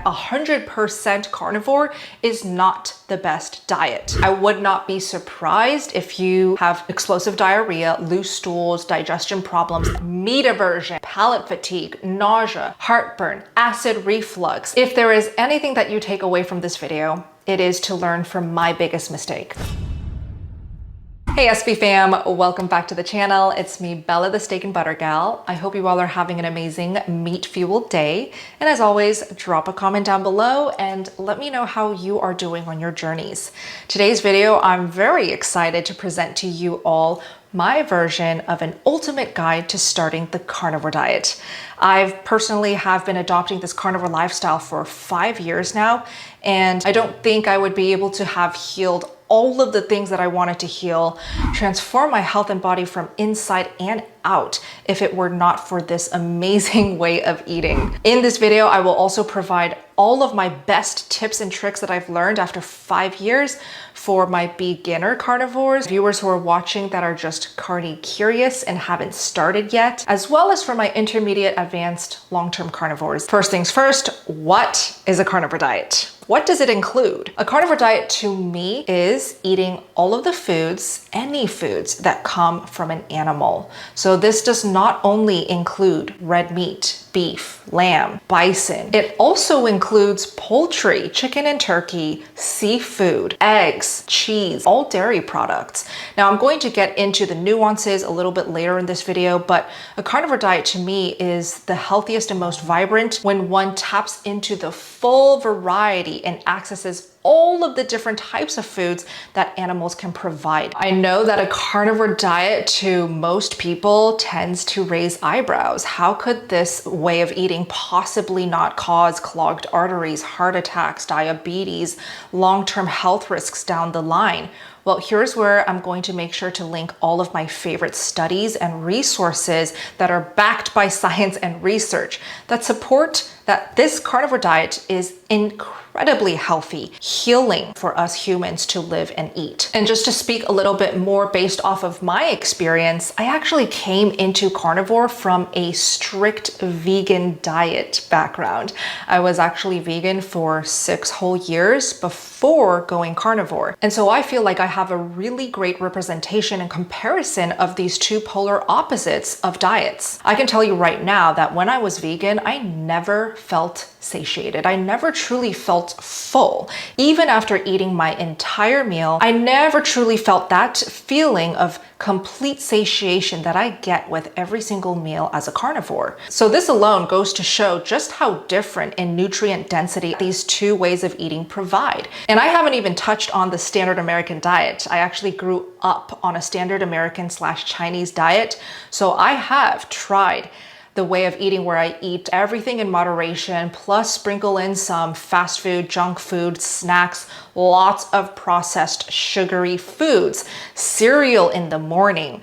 100% carnivore is not the best diet. I would not be surprised if you have explosive diarrhea, loose stools, digestion problems, meat aversion, palate fatigue, nausea, heartburn, acid reflux. If there is anything that you take away from this video, it is to learn from my biggest mistake. Hey SB fam, welcome back to the channel. It's me, Bella the Steak and Butter Gal. I hope you all are having an amazing meat-fueled day. And as always, drop a comment down below and let me know how you are doing on your journeys. Today's video, I'm very excited to present to you all my version of an ultimate guide to starting the carnivore diet. I've personally have been adopting this carnivore lifestyle for 5 years now, and I don't think I would be able to have healed all of the things that I wanted to heal, transform my health and body from inside and out if it were not for this amazing way of eating. In this video, I will also provide all of my best tips and tricks that I've learned after 5 years for my beginner carnivores, viewers who are watching that are just carny curious and haven't started yet, as well as for my intermediate advanced long-term carnivores. First things first, what is a carnivore diet? What does it include? A carnivore diet to me is eating all of the foods, any foods that come from an animal. So this does not only include red meat, beef, lamb, bison. It also includes poultry, chicken and turkey, seafood, eggs, cheese, all dairy products. Now I'm going to get into the nuances a little bit later in this video, but a carnivore diet to me is the healthiest and most vibrant when one taps into the full variety and accesses all of the different types of foods that animals can provide. I know that a carnivore diet to most people tends to raise eyebrows. How could this way of eating possibly not cause clogged arteries, heart attacks, diabetes, long-term health risks down the line? Well, here's where I'm going to make sure to link all of my favorite studies and resources that are backed by science and research that support that this carnivore diet is incredibly healthy, healing for us humans to live and eat. And just to speak a little bit more based off of my experience, I actually came into carnivore from a strict vegan diet background. I was actually vegan for 6 whole years before going carnivore. And so I feel like I have a really great representation and comparison of these two polar opposites of diets. I can tell you right now that when I was vegan, I never felt satiated. I never truly felt full. Even after eating my entire meal, I never truly felt that feeling of complete satiation that I get with every single meal as a carnivore. So this alone goes to show just how different in nutrient density these two ways of eating provide. And I haven't even touched on the standard American diet. I actually grew up on a standard American/Chinese diet. So I have tried the way of eating where I eat everything in moderation, plus sprinkle in some fast food, junk food, snacks, lots of processed sugary foods, cereal in the morning,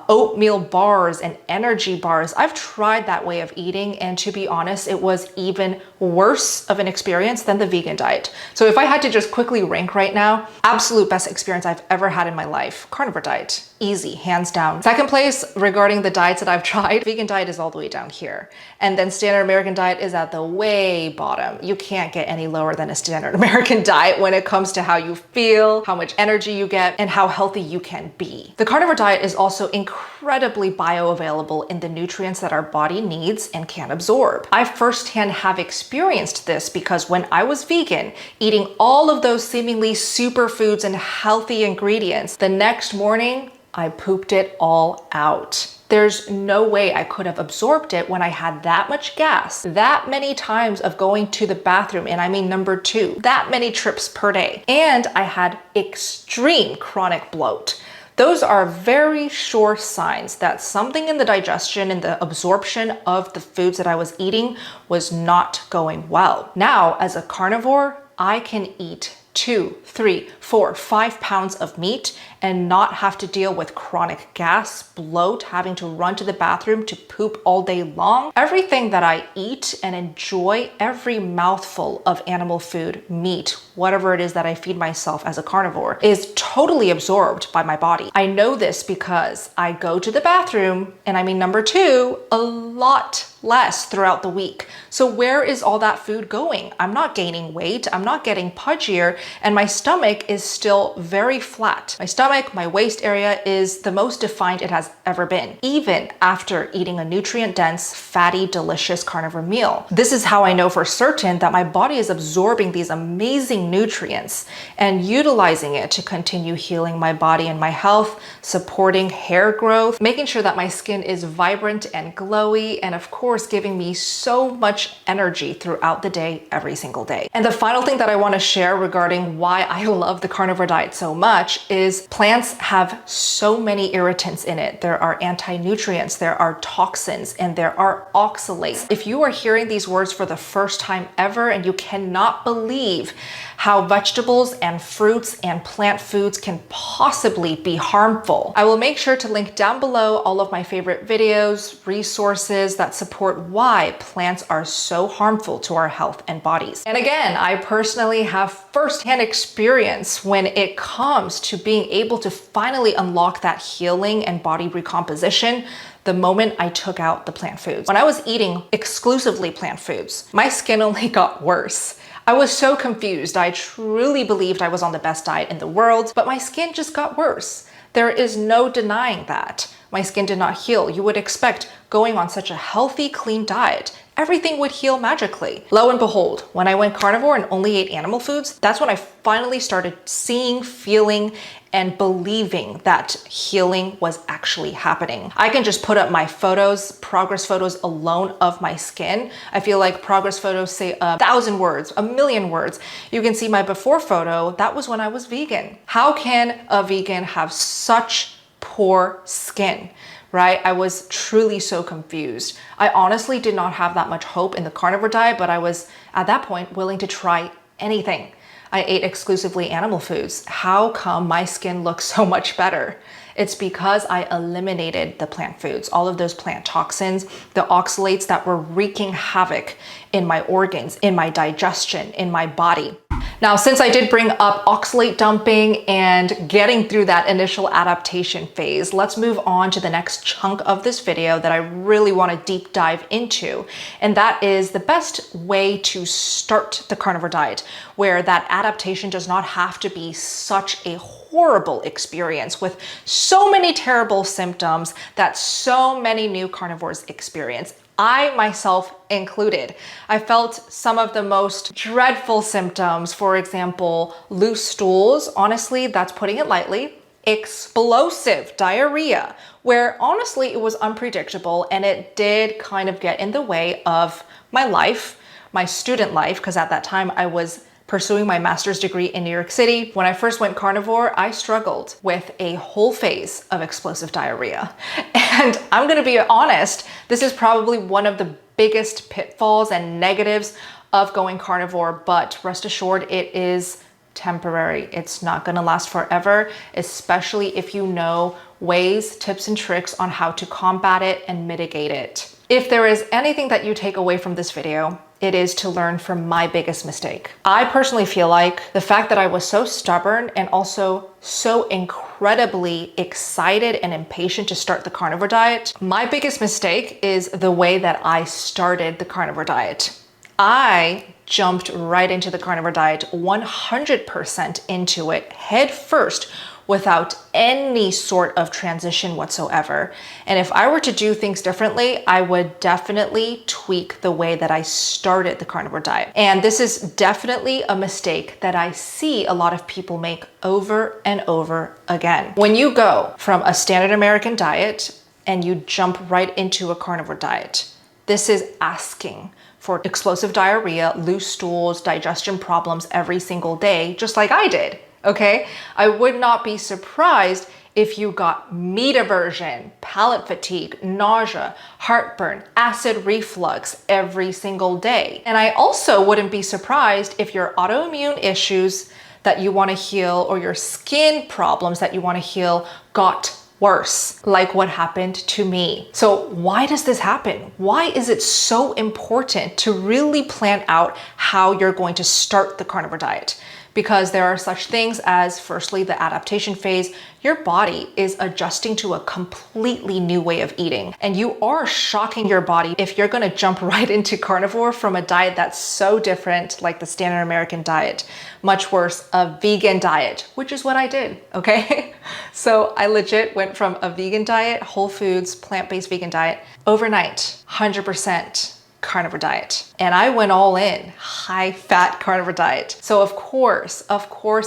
oatmeal bars and energy bars. I've tried that way of eating, and to be honest, it was even worse of an experience than the vegan diet. So if I had to just quickly rank right now, absolute best experience I've ever had in my life, carnivore diet. Easy, hands down. Second place regarding the diets that I've tried, vegan diet is all the way down here. And then standard American diet is at the way bottom. You can't get any lower than a standard American diet when it comes to how you feel, how much energy you get, and how healthy you can be. The carnivore diet is also incredibly bioavailable in the nutrients that our body needs and can absorb. I firsthand have experienced this because when I was vegan, eating all of those seemingly superfoods and healthy ingredients, the next morning, I pooped it all out. There's no way I could have absorbed it when I had that much gas, that many times of going to the bathroom, and I mean number 2, that many trips per day. And I had extreme chronic bloat. Those are very sure signs that something in the digestion and the absorption of the foods that I was eating was not going well. Now, as a carnivore, I can eat 2, 3, 4, 5 pounds of meat and not have to deal with chronic gas, bloat, having to run to the bathroom to poop all day long. Everything that I eat and enjoy, every mouthful of animal food, meat, whatever it is that I feed myself as a carnivore, is totally absorbed by my body. I know this because I go to the bathroom, and I mean number 2, a lot less throughout the week. So where is all that food going? I'm not gaining weight, I'm not getting pudgier, and my stomach is still very flat. My stomach, my waist area is the most defined it has ever been, even after eating a nutrient-dense, fatty, delicious carnivore meal. This is how I know for certain that my body is absorbing these amazing nutrients and utilizing it to continue healing my body and my health, supporting hair growth, making sure that my skin is vibrant and glowy, and of course, giving me so much energy throughout the day, every single day. And the final thing that I want to share regarding why I love the carnivore diet so much is plants have so many irritants in it. There are anti-nutrients, there are toxins, and there are oxalates. If you are hearing these words for the first time ever and you cannot believe how vegetables and fruits and plant foods can possibly be harmful, I will make sure to link down below all of my favorite videos, resources that support why plants are so harmful to our health and bodies. And again, I personally have firsthand experience when it comes to being able to finally unlock that healing and body recomposition the moment I took out the plant foods. When I was eating exclusively plant foods, my skin only got worse. I was so confused. I truly believed I was on the best diet in the world, but my skin just got worse. There is no denying that. My skin did not heal. You would expect going on such a healthy, clean diet, everything would heal magically. Lo and behold, when I went carnivore and only ate animal foods, that's when I finally started seeing, feeling, and believing that healing was actually happening. I can just put up my photos, progress photos alone of my skin. I feel like progress photos say 1,000 words, 1,000,000 words. You can see my before photo, that was when I was vegan. How can a vegan have such poor skin? Right? I was truly so confused. I honestly did not have that much hope in the carnivore diet, but I was at that point willing to try anything. I ate exclusively animal foods. How come my skin looks so much better? It's because I eliminated the plant foods, all of those plant toxins, the oxalates that were wreaking havoc in my organs, in my digestion, in my body. Now, since I did bring up oxalate dumping and getting through that initial adaptation phase, let's move on to the next chunk of this video that I really want to deep dive into. And that is the best way to start the carnivore diet, where that adaptation does not have to be such a horrible experience with so many terrible symptoms that so many new carnivores experience. I myself included. I felt some of the most dreadful symptoms, for example, loose stools. Honestly, that's putting it lightly. Explosive diarrhea, where honestly it was unpredictable and it did kind of get in the way of my life, my student life, because at that time I was pursuing my master's degree in New York City. When I first went carnivore, I struggled with a whole phase of explosive diarrhea. And I'm gonna be honest, this is probably one of the biggest pitfalls and negatives of going carnivore, but rest assured it is temporary. It's not gonna last forever, especially if you know ways, tips, and tricks on how to combat it and mitigate it. If there is anything that you take away from this video, it is to learn from my biggest mistake. I personally feel like the fact that I was so stubborn and also so incredibly excited and impatient to start the carnivore diet, my biggest mistake is the way that I started the carnivore diet. I jumped right into the carnivore diet, 100% into it, head first, without any sort of transition whatsoever. And if I were to do things differently, I would definitely tweak the way that I started the carnivore diet. And this is definitely a mistake that I see a lot of people make over and over again. When you go from a standard American diet and you jump right into a carnivore diet, this is asking for explosive diarrhea, loose stools, digestion problems every single day, just like I did. Okay, I would not be surprised if you got meat aversion, palate fatigue, nausea, heartburn, acid reflux every single day. And I also wouldn't be surprised if your autoimmune issues that you want to heal or your skin problems that you want to heal got worse, like what happened to me. So why does this happen? Why is it so important to really plan out how you're going to start the carnivore diet? because there are such things as, firstly, the adaptation phase. Your body is adjusting to a completely new way of eating, and you are shocking your body if you're going to jump right into carnivore from a diet that's so different, like the standard American diet. Much worse, a vegan diet, which is what I did, okay? So I legit went from a vegan diet, whole foods, plant-based vegan diet, overnight, 100% carnivore diet. And I went all in, high fat carnivore diet. So of course,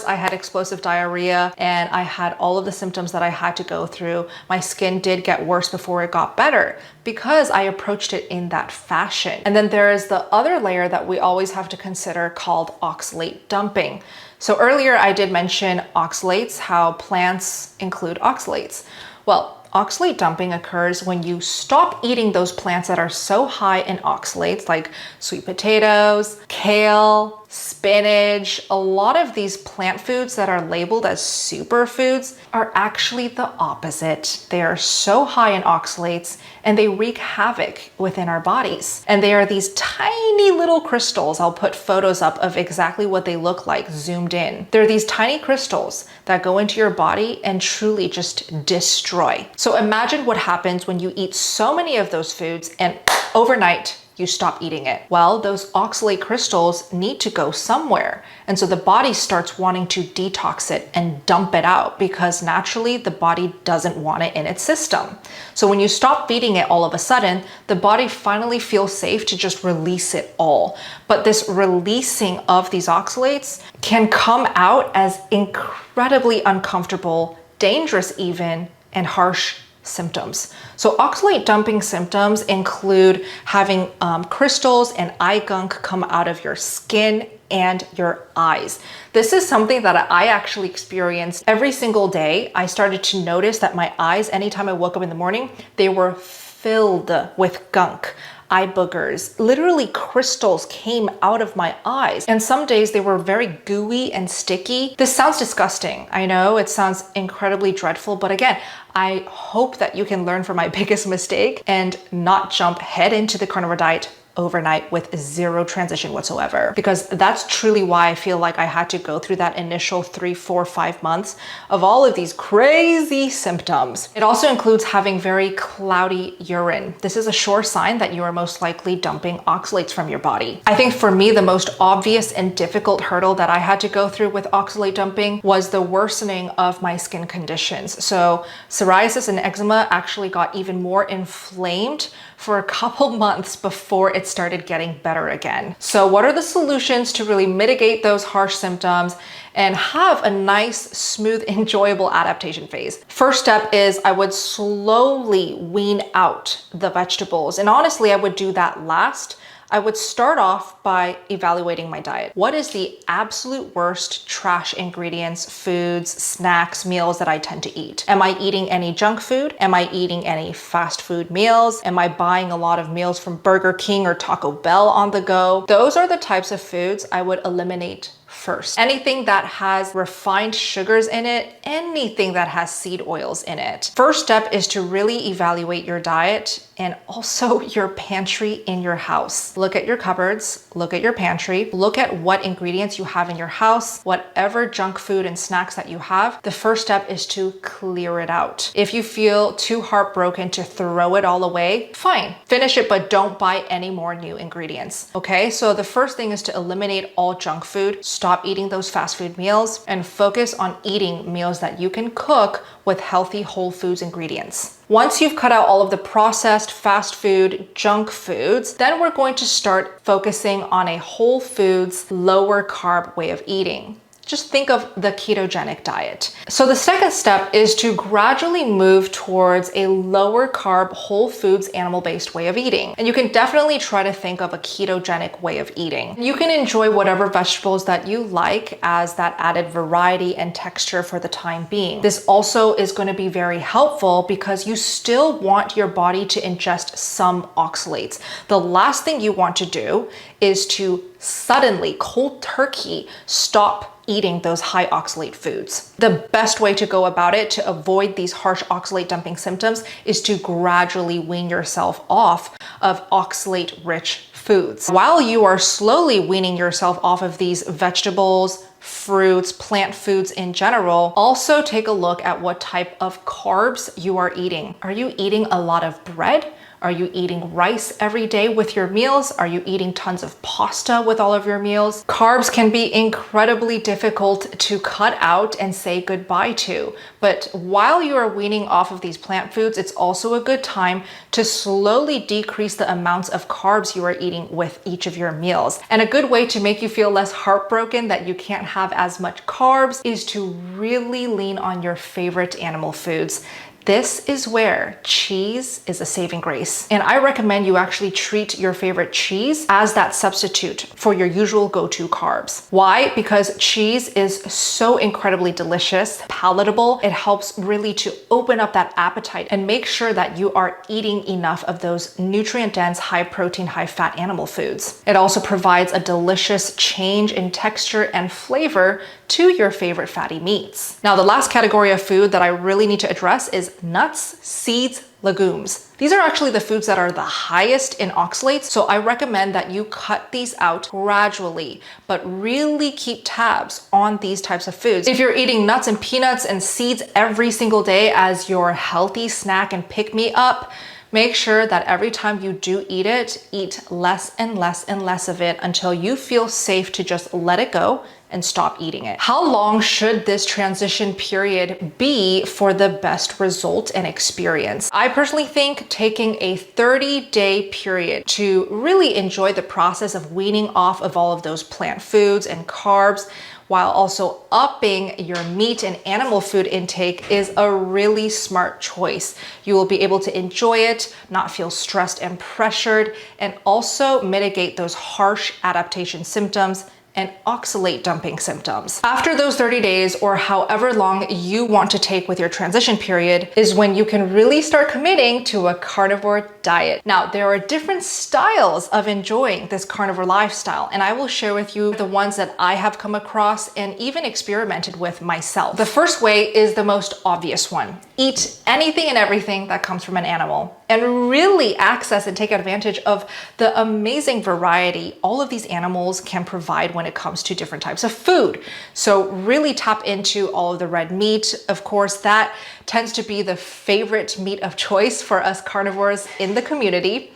I had explosive diarrhea and I had all of the symptoms that I had to go through. My skin did get worse before it got better because I approached it in that fashion. And then there is the other layer that we always have to consider called oxalate dumping. So earlier I did mention oxalates, how plants include oxalates. Well, oxalate dumping occurs when you stop eating those plants that are so high in oxalates, like sweet potatoes, kale, spinach. A lot of these plant foods that are labeled as superfoods are actually the opposite. They are so high in oxalates and they wreak havoc within our bodies. And they are these tiny little crystals. I'll put photos up of exactly what they look like zoomed in. They're these tiny crystals that go into your body and truly just destroy. So imagine what happens when you eat so many of those foods and overnight, you stop eating it. Well, those oxalate crystals need to go somewhere. And so the body starts wanting to detox it and dump it out because naturally the body doesn't want it in its system. So when you stop feeding it all of a sudden, the body finally feels safe to just release it all. But this releasing of these oxalates can come out as incredibly uncomfortable, dangerous even, and harsh symptoms. So oxalate dumping symptoms include having crystals and eye gunk come out of your skin and your eyes. This is something that I actually experienced every single day. I started to notice that my eyes, anytime I woke up in the morning, they were filled with gunk. Eye boogers, literally crystals came out of my eyes. And some days they were very gooey and sticky. This sounds disgusting. I know it sounds incredibly dreadful, but again, I hope that you can learn from my biggest mistake and not jump head into the carnivore diet overnight with zero transition whatsoever, because that's truly why I feel like I had to go through that initial 3, 4, 5 months of all of these crazy symptoms. It also includes having very cloudy urine. This is a sure sign that you are most likely dumping oxalates from your body. I think for me, the most obvious and difficult hurdle that I had to go through with oxalate dumping was the worsening of my skin conditions. So psoriasis and eczema actually got even more inflamed for a couple months before it started getting better again. So what are the solutions to really mitigate those harsh symptoms and have a nice, smooth, enjoyable adaptation phase? First step is I would slowly wean out the vegetables. And honestly, I would do that last. I would start off by evaluating my diet. What is the absolute worst trash ingredients, foods, snacks, meals that I tend to eat? Am I eating any junk food? Am I eating any fast food meals? Am I buying a lot of meals from Burger King or Taco Bell on the go? Those are the types of foods I would eliminate first. Anything that has refined sugars in it, anything that has seed oils in it. First step is to really evaluate your diet and also your pantry in your house. Look at your cupboards, look at your pantry, look at what ingredients you have in your house, whatever junk food and snacks that you have. The first step is to clear it out. If you feel too heartbroken to throw it all away, fine, finish it, but don't buy any more new ingredients. Okay, so the first thing is to eliminate all junk food. Stop eating those fast food meals and focus on eating meals that you can cook with healthy whole foods ingredients. Once you've cut out all of the processed fast food, junk foods, then we're going to start focusing on a whole foods, lower carb way of eating. Just think of the ketogenic diet. So the second step is to gradually move towards a lower carb, whole foods, animal-based way of eating. And you can definitely try to think of a ketogenic way of eating. You can enjoy whatever vegetables that you like as that added variety and texture for the time being. This also is going to be very helpful because you still want your body to ingest some oxalates. The last thing you want to do is to suddenly, cold turkey, stop eating those high oxalate foods. The best way to go about it to avoid these harsh oxalate dumping symptoms is to gradually wean yourself off of oxalate rich foods. While you are slowly weaning yourself off of these vegetables, fruits, plant foods in general, also take a look at what type of carbs you are eating. Are you eating a lot of bread? Are you eating rice every day with your meals? Are you eating tons of pasta with all of your meals? Carbs can be incredibly difficult to cut out and say goodbye to. But while you are weaning off of these plant foods, it's also a good time to slowly decrease the amounts of carbs you are eating with each of your meals. And a good way to make you feel less heartbroken that you can't have as much carbs is to really lean on your favorite animal foods. This is where cheese is a saving grace. And I recommend you actually treat your favorite cheese as that substitute for your usual go-to carbs. Why? Because cheese is so incredibly delicious, palatable. It helps really to open up that appetite and make sure that you are eating enough of those nutrient-dense, high-protein, high-fat animal foods. It also provides a delicious change in texture and flavor to your favorite fatty meats. Now, the last category of food that I really need to address is nuts, seeds, legumes. These are actually the foods that are the highest in oxalates, so I recommend that you cut these out gradually, but really keep tabs on these types of foods. If you're eating nuts and peanuts and seeds every single day as your healthy snack and pick-me-up, make sure that every time you do eat it, eat less and less and less of it until you feel safe to just let it go and stop eating it. How long should this transition period be for the best result and experience? I personally think taking a 30-day period to really enjoy the process of weaning off of all of those plant foods and carbs while also upping your meat and animal food intake is a really smart choice. You will be able to enjoy it, not feel stressed and pressured, and also mitigate those harsh adaptation symptoms and oxalate dumping symptoms. After those 30 days, or however long you want to take with your transition period, is when you can really start committing to a carnivore diet. Now, there are different styles of enjoying this carnivore lifestyle, and I will share with you the ones that I have come across and even experimented with myself. The first way is the most obvious one. Eat anything and everything that comes from an animal, and really access and take advantage of the amazing variety all of these animals can provide when it comes to different types of food. So really tap into all of the red meat. Of course, that tends to be the favorite meat of choice for us carnivores in the community.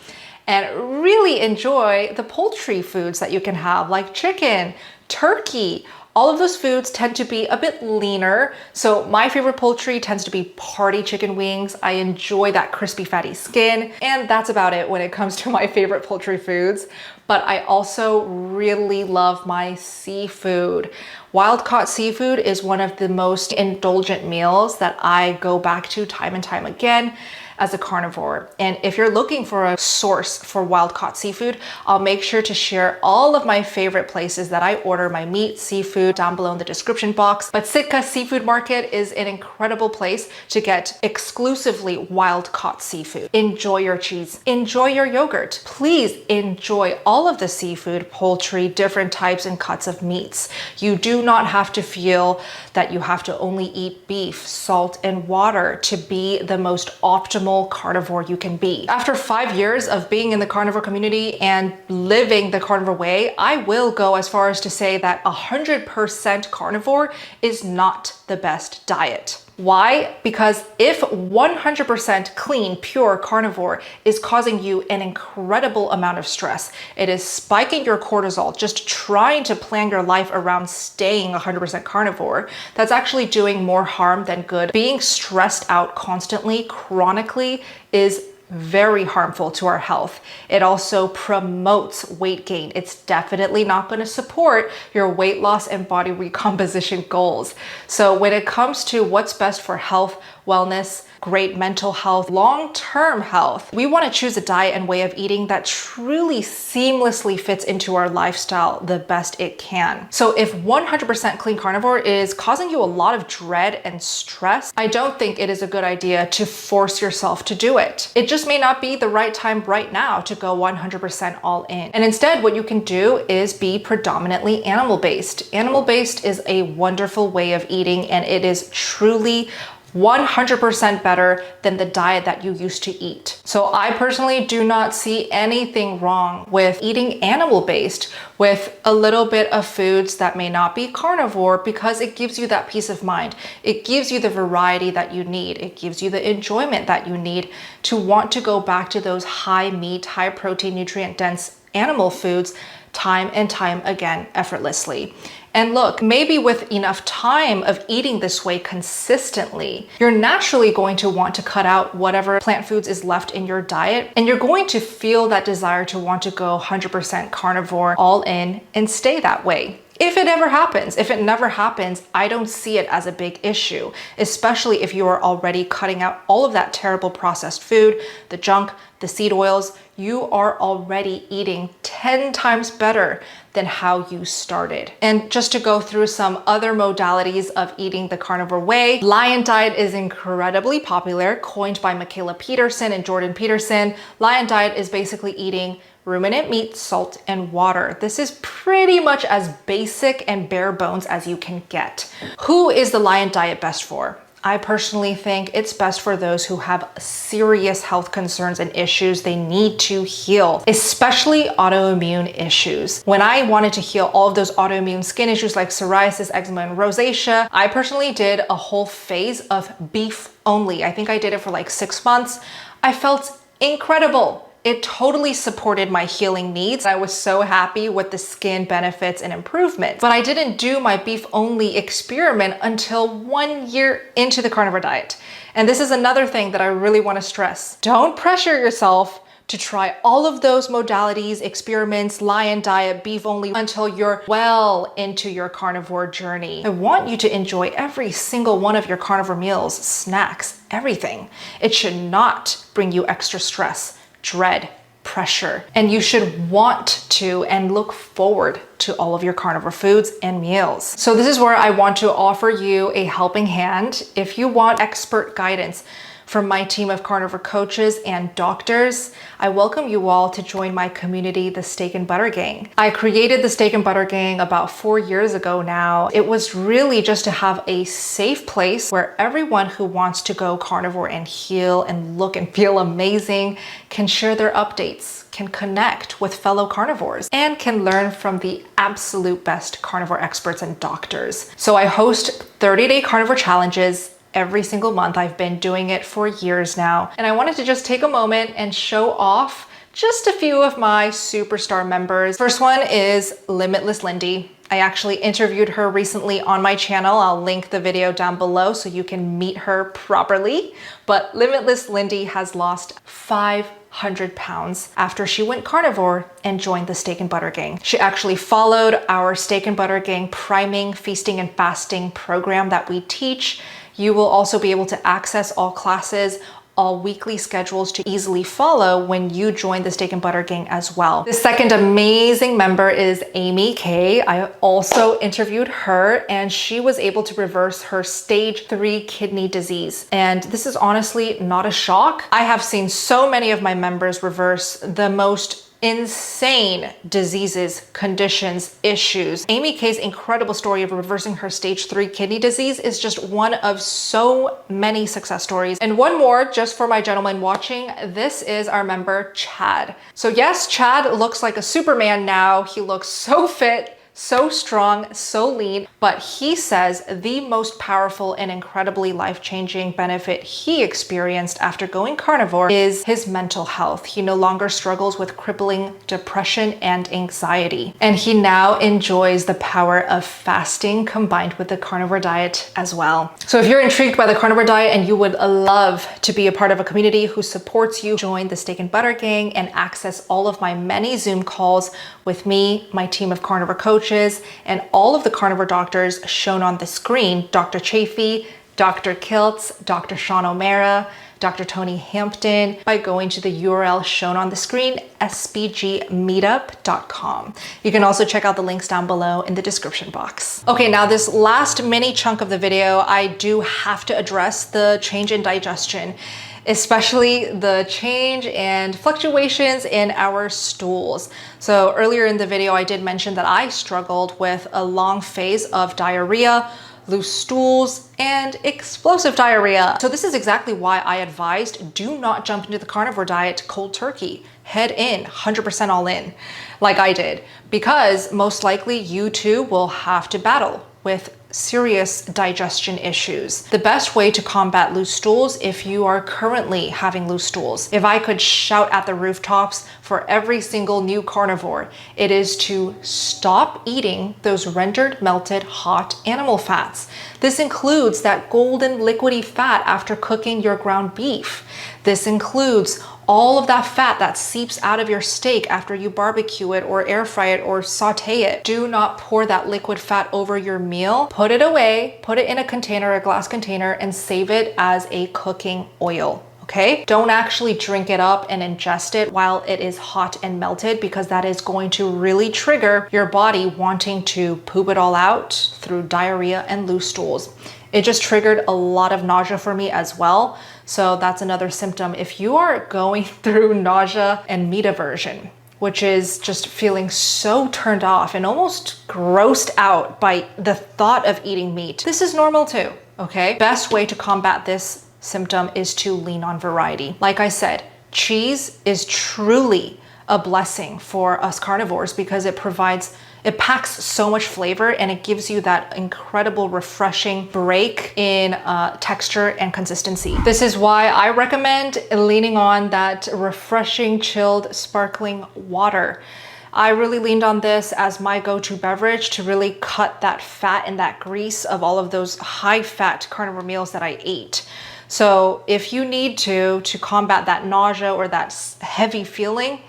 And really enjoy the poultry foods that you can have, like chicken, turkey. All of those foods tend to be a bit leaner. So my favorite poultry tends to be party chicken wings. I enjoy that crispy, fatty skin. And that's about it when it comes to my favorite poultry foods. But I also really love my seafood. Wild-caught seafood is one of the most indulgent meals that I go back to time and time again as a carnivore. And if you're looking for a source for wild-caught seafood, I'll make sure to share all of my favorite places that I order my meat, seafood down below in the description box. But Sitka Seafood Market is an incredible place to get exclusively wild-caught seafood. Enjoy your cheese, enjoy your yogurt. Please enjoy all of the seafood, poultry, different types and cuts of meats. You do not have to feel that you have to only eat beef, salt, and water to be the most optimal carnivore you can be. After 5 years of being in the carnivore community and living the carnivore way, I will go as far as to say that 100% carnivore is not the best diet. Why? Because if 100% clean, pure carnivore is causing you an incredible amount of stress, it is spiking your cortisol, just trying to plan your life around staying 100% carnivore, that's actually doing more harm than good. Being stressed out constantly, chronically, is very harmful to our health. It also promotes weight gain. It's definitely not going to support your weight loss and body recomposition goals. So when it comes to what's best for health, wellness, great mental health, long-term health, we want to choose a diet and way of eating that truly seamlessly fits into our lifestyle the best it can. So if 100% clean carnivore is causing you a lot of dread and stress, I don't think it is a good idea to force yourself to do it. It just may not be the right time right now to go 100% all in. And instead, what you can do is be predominantly animal-based. Animal-based is a wonderful way of eating, and it is truly 100% better than the diet that you used to eat. So I personally do not see anything wrong with eating animal-based with a little bit of foods that may not be carnivore, because it gives you that peace of mind. It gives you the variety that you need. It gives you the enjoyment that you need to want to go back to those high meat, high protein, nutrient dense animal foods time and time again effortlessly. And look, maybe with enough time of eating this way consistently, you're naturally going to want to cut out whatever plant foods is left in your diet, and you're going to feel that desire to want to go 100% carnivore all in and stay that way. If it ever happens. If it never happens, I don't see it as a big issue, especially if you are already cutting out all of that terrible processed food, the junk, the seed oils. You are already eating 10 times better than how you started. And just to go through some other modalities of eating the carnivore way, Lion Diet is incredibly popular, coined by Michaela Peterson and Jordan Peterson. Lion Diet is basically eating ruminant meat, salt, and water. This is pretty much as basic and bare bones as you can get. Who is the Lion Diet best for? I personally think it's best for those who have serious health concerns and issues they need to heal, especially autoimmune issues. When I wanted to heal all of those autoimmune skin issues like psoriasis, eczema, and rosacea, I personally did a whole phase of beef only. I think I did it for like 6 months. I felt incredible. It totally supported my healing needs. I was so happy with the skin benefits and improvements. But I didn't do my beef only experiment until 1 year into the carnivore diet. And this is another thing that I really want to stress. Don't pressure yourself to try all of those modalities, experiments, Lion Diet, beef only, until you're well into your carnivore journey. I want you to enjoy every single one of your carnivore meals, snacks, everything. It should not bring you extra stress, dread, pressure, and you should want to and look forward to all of your carnivore foods and meals. So this is where I want to offer you a helping hand. If you want expert guidance from my team of carnivore coaches and doctors, I welcome you all to join my community, the Steak and Butter Gang. I created the Steak and Butter Gang about 4 years ago now. It was really just to have a safe place where everyone who wants to go carnivore and heal and look and feel amazing can share their updates, can connect with fellow carnivores, and can learn from the absolute best carnivore experts and doctors. So I host 30-day carnivore challenges every single month. I've been doing it for years now. And I wanted to just take a moment and show off just a few of my superstar members. First one is Limitless Lindy. I actually interviewed her recently on my channel. I'll link the video down below so you can meet her properly. But Limitless Lindy has lost 500 pounds after she went carnivore and joined the Steak and Butter Gang. She actually followed our Steak and Butter Gang priming, feasting, and fasting program that we teach. You will also be able to access all classes, all weekly schedules to easily follow when you join the Steak and Butter Gang as well. The second amazing member is Amy K. I also interviewed her, and she was able to reverse her stage 3 kidney disease. And this is honestly not a shock. I have seen so many of my members reverse the most insane diseases, conditions, issues. Amy K's incredible story of reversing her stage 3 kidney disease is just one of so many success stories. And one more, just for my gentlemen watching, this is our member, Chad. So yes, Chad looks like a Superman now. He looks so fit, so strong, so lean, but he says the most powerful and incredibly life-changing benefit he experienced after going carnivore is his mental health. He no longer struggles with crippling depression and anxiety, and he now enjoys the power of fasting combined with the carnivore diet as well. So if you're intrigued by the carnivore diet and you would love to be a part of a community who supports you, join the Steak and Butter Gang and access all of my many Zoom calls with me, my team of carnivore coaches, and all of the carnivore doctors shown on the screen: Dr. Chafee, Dr. Kiltz, Dr. Sean O'Mara, Dr. Tony Hampton, by going to the URL shown on the screen, sbgmeetup.com. You can also check out the links down below in the description box. Okay, now this last mini chunk of the video, I do have to address the change in digestion, especially the change and fluctuations in our stools. So earlier in the video, I did mention that I struggled with a long phase of diarrhea, loose stools, and explosive diarrhea. So this is exactly why I advised do not jump into the carnivore diet cold turkey. Head in, 100% all in, like I did, because most likely you too will have to battle with serious digestion issues. The best way to combat loose stools, if you are currently having loose stools, if I could shout at the rooftops for every single new carnivore, it is to stop eating those rendered, melted, hot animal fats. This includes that golden liquidy fat after cooking your ground beef. This includes all of that fat that seeps out of your steak after you barbecue it or air fry it or saute it. Do not pour that liquid fat over your meal. Put it away, put it in a container, a glass container, and save it as a cooking oil. Okay? Don't actually drink it up and ingest it while it is hot and melted, because that is going to really trigger your body wanting to poop it all out through diarrhea and loose stools. It just triggered a lot of nausea for me as well. So that's another symptom. If you are going through nausea and meat aversion, which is just feeling so turned off and almost grossed out by the thought of eating meat, this is normal too, okay? Best way to combat this symptom is to lean on variety. Like I said, cheese is truly a blessing for us carnivores because it packs so much flavor and it gives you that incredible refreshing break in texture and consistency. This is why I recommend leaning on that refreshing, chilled, sparkling water. I really leaned on this as my go-to beverage to really cut that fat and that grease of all of those high-fat carnivore meals that I ate. So if you need to combat that nausea or that heavy feeling,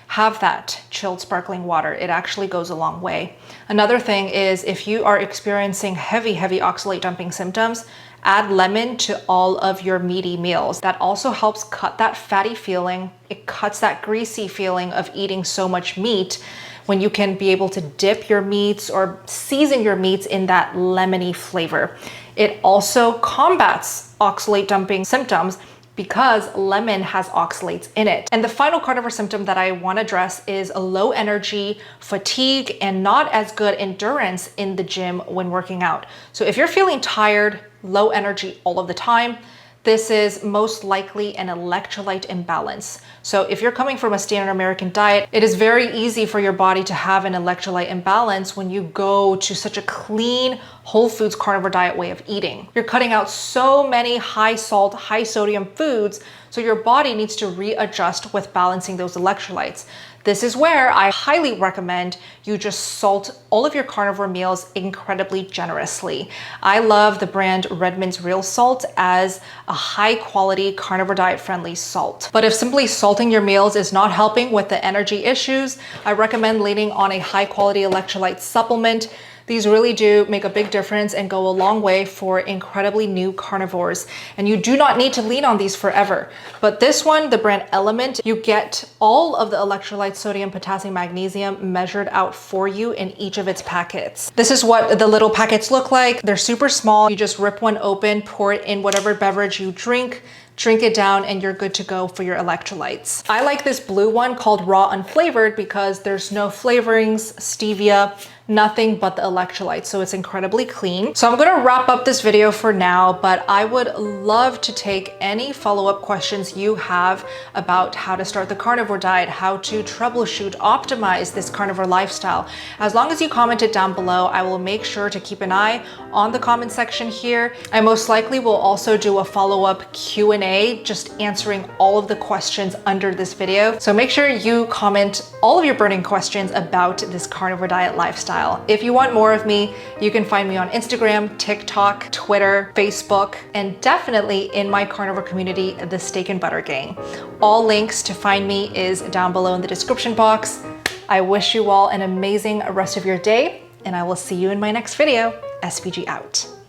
have that chilled sparkling water. It actually goes a long way. Another thing is if you are experiencing heavy oxalate dumping symptoms, add lemon to all of your meaty meals. That also helps cut that fatty feeling. It cuts that greasy feeling of eating so much meat when you can be able to dip your meats or season your meats in that lemony flavor. It also combats oxalate dumping symptoms because lemon has oxalates in it. And the final carnivore symptom that I want to address is a low energy, fatigue, and not as good endurance in the gym when working out. So if you're feeling tired, low energy all of the time, this is most likely an electrolyte imbalance. So if you're coming from a standard American diet, it is very easy for your body to have an electrolyte imbalance when you go to such a clean, whole foods carnivore diet way of eating. You're cutting out so many high salt, high sodium foods, so your body needs to readjust with balancing those electrolytes. This is where I highly recommend you just salt all of your carnivore meals incredibly generously. I love the brand Redmond's Real Salt as a high quality carnivore diet friendly salt. But if simply salting your meals is not helping with the energy issues, I recommend leaning on a high quality electrolyte supplement. These really do make a big difference and go a long way for incredibly new carnivores. And you do not need to lean on these forever. But this one, the brand Element, you get all of the electrolytes, sodium, potassium, magnesium measured out for you in each of its packets. This is what the little packets look like. They're super small. You just rip one open, pour it in whatever beverage you drink it down, and you're good to go for your electrolytes. I like this blue one called Raw Unflavored because there's no flavorings, stevia, nothing but the electrolytes, so it's incredibly clean. So I'm gonna wrap up this video for now, but I would love to take any follow-up questions you have about how to start the carnivore diet, how to troubleshoot, optimize this carnivore lifestyle. As long as you comment it down below, I will make sure to keep an eye on the comment section here. I most likely will also do a follow-up Q&A, just answering all of the questions under this video. So make sure you comment all of your burning questions about this carnivore diet lifestyle. If you want more of me, you can find me on Instagram, TikTok, Twitter, Facebook, and definitely in my carnivore community, the Steak and Butter Gang. All links to find me is down below in the description box. I wish you all an amazing rest of your day, and I will see you in my next video. SVG out.